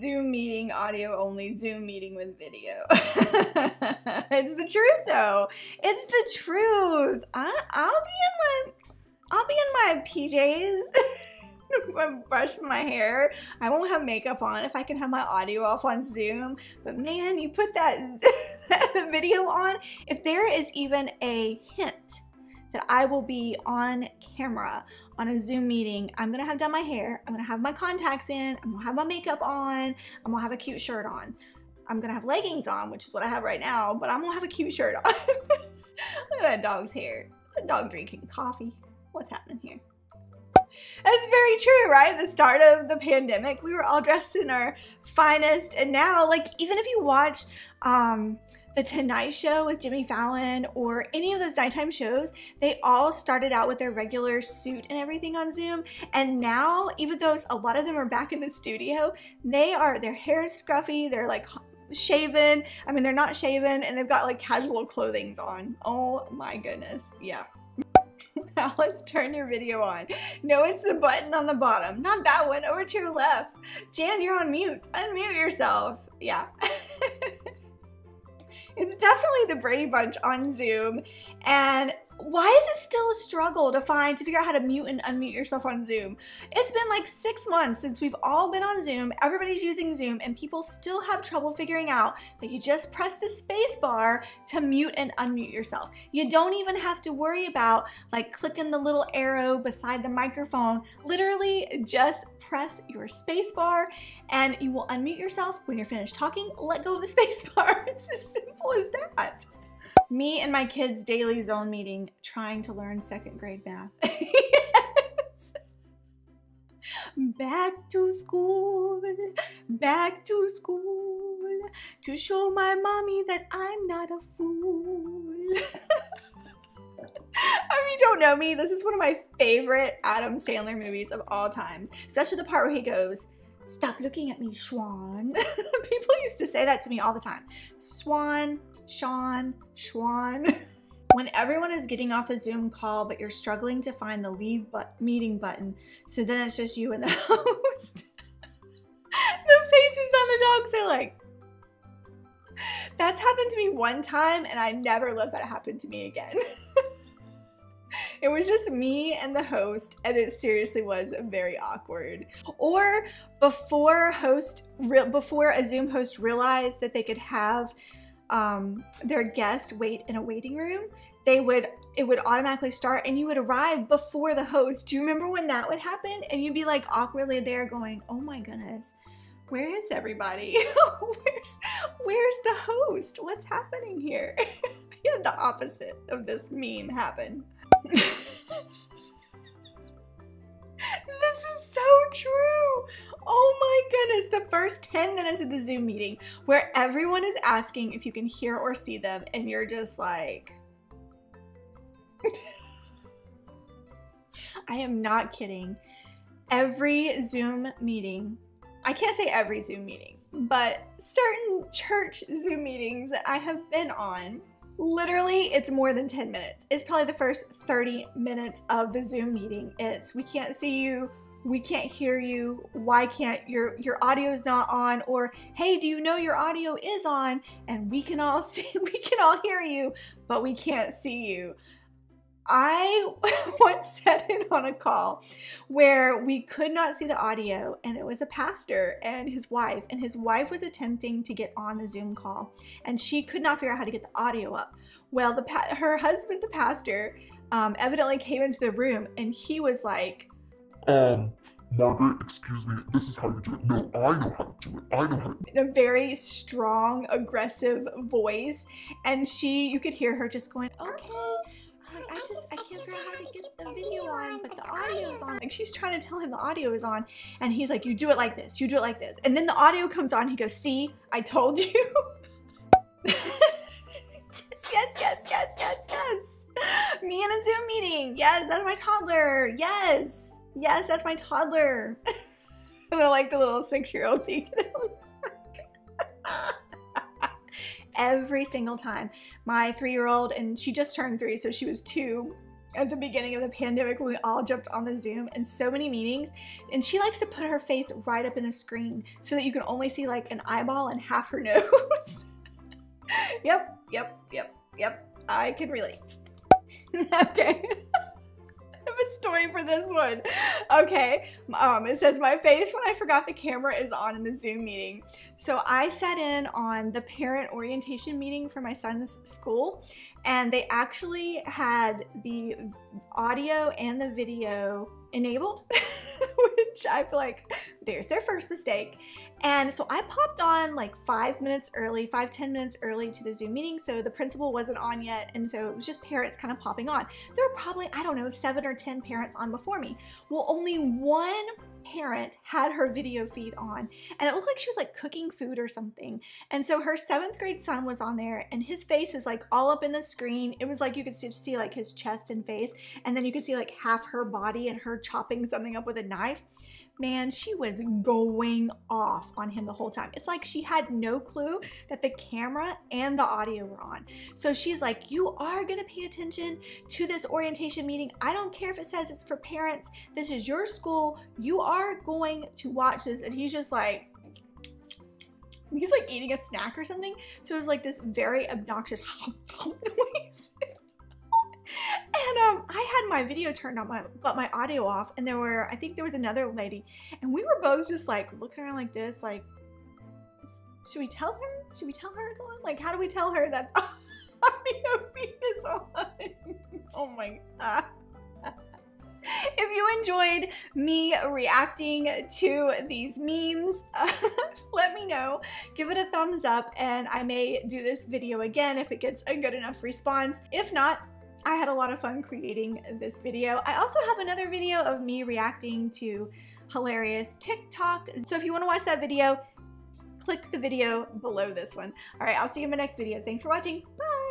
Zoom meeting, audio only, Zoom meeting with video. It's the truth though. It's the truth. I'll be in my PJs. I'm brushing my hair. I won't have makeup on if I can have my audio off on Zoom. But man, you put that video on. If there is even a hint that I will be on camera on a Zoom meeting, I'm gonna have done my hair, I'm gonna have my contacts in, I'm gonna have my makeup on, I'm gonna have a cute shirt on. I'm gonna have leggings on, which is what I have right now, but I'm gonna have a cute shirt on. Look at that dog's hair. The dog drinking coffee. What's happening here? That's very true, right? The start of the pandemic, we were all dressed in our finest, and now, like, even if you watch The Tonight Show with Jimmy Fallon or any of those nighttime shows, they all started out with their regular suit and everything on Zoom, and now, even though a lot of them are back in the studio, their hair is scruffy, they're like shaven, I mean they're not shaven, and they've got like casual clothing on. Oh my goodness, yeah. Now let's turn your video on. No, it's the button on the bottom, not that one, over to your left. Jan, you're on mute. Unmute yourself. Yeah. It's definitely the Brady Bunch on Zoom. And why is it still a struggle to figure out how to mute and unmute yourself on Zoom? It's been like 6 months since we've all been on Zoom, everybody's using Zoom, and people still have trouble figuring out that you just press the space bar to mute and unmute yourself. You don't even have to worry about like clicking the little arrow beside the microphone. Literally just press your space bar and you will unmute yourself. When you're finished talking, let go of the space bar. It's as simple as that. Me and my kids' daily Zone meeting trying to learn 2nd grade math. Yes. Back to school to show my mommy that I'm not a fool. If you don't know me, this is one of my favorite Adam Sandler movies of all time, especially the part where he goes, "Stop looking at me, Schwan." People used to say that to me all the time. Swan, Sean, Schwan. When everyone is getting off the Zoom call, but you're struggling to find the leave meeting button, so then it's just you and the host. The faces on the dogs are like, that's happened to me one time and I never let that happen to me again. It was just me and the host, and it seriously was very awkward. Or before a Zoom host realized that they could have their guest wait in a waiting room, it would automatically start and you would arrive before the host. Do you remember when that would happen? And you'd be like awkwardly there going, oh my goodness, where is everybody? Where's the host? What's happening here? I had the opposite of this meme happen. This is so true. Oh my goodness, the first 10 minutes of the Zoom meeting where everyone is asking if you can hear or see them and you're just like, I am not kidding. Every Zoom meeting, I can't say every Zoom meeting, but certain church Zoom meetings that I have been on, literally, it's more than 10 minutes. It's probably the first 30 minutes of the Zoom meeting. It's, we can't see you, we can't hear you, why can't your audio is not on, or hey, do you know your audio is on and we can all hear you, but we can't see you. I once sat in on a call where we could not see the audio, and it was a pastor and his wife was attempting to get on the Zoom call, and she could not figure out how to get the audio up. Well, her husband, the pastor, evidently came into the room, and he was like, Margaret, excuse me, this is how you do it. No, I know how to do it. I know how to do it. In a very strong, aggressive voice, and you could hear her just going, okay. I can't figure out how to get the video on, but the audio's on. Like, she's trying to tell him the audio is on, and he's like, you do it like this, you do it like this. And then the audio comes on, he goes, see, I told you. Yes. Me in a Zoom meeting. Yes, that's my toddler. Yes, that's my toddler. And I like the little 6-year-old peeking out. Every single time. My 3-year-old, and she just turned 3, so she was 2. at the beginning of the pandemic when we all jumped on the Zoom and so many meetings, and she likes to put her face right up in the screen so that you can only see like an eyeball and half her nose. Yep. I can relate. Okay. I have a story for this one. Okay. It says, my face when I forgot the camera is on in the Zoom meeting. So I sat in on the parent orientation meeting for my son's school, and they actually had the audio and the video enabled, which I feel like there's their first mistake. And so I popped on like 5 minutes early, 5-10 minutes early to the Zoom meeting, so the principal wasn't on yet, and so it was just parents kind of popping on. There were probably, I don't know, 7 or 10 parents on before me. Well, only one parent had her video feed on, and it looked like she was like cooking food or something. And so her 7th grade son was on there, and his face is like all up in the screen. It was like you could see like his chest and face, and then you could see like half her body and her chopping something up with a knife. Man, she was going off on him the whole time. It's like she had no clue that the camera and the audio were on. So she's like, you are gonna pay attention to this orientation meeting. I don't care if it says it's for parents. This is your school. You are going to watch this. And he's just like, he's like eating a snack or something. So it was like this very obnoxious noise. And I had my video turned on, but my audio off, and I think there was another lady, and we were both just like looking around like this, like, should we tell her? Should we tell her it's on? Like, how do we tell her that audio feed is on? Oh my God. If you enjoyed me reacting to these memes, let me know. Give it a thumbs up, and I may do this video again if it gets a good enough response. If not, I had a lot of fun creating this video. I also have another video of me reacting to hilarious TikTok. So if you want to watch that video, click the video below this one. All right, I'll see you in my next video. Thanks for watching. Bye.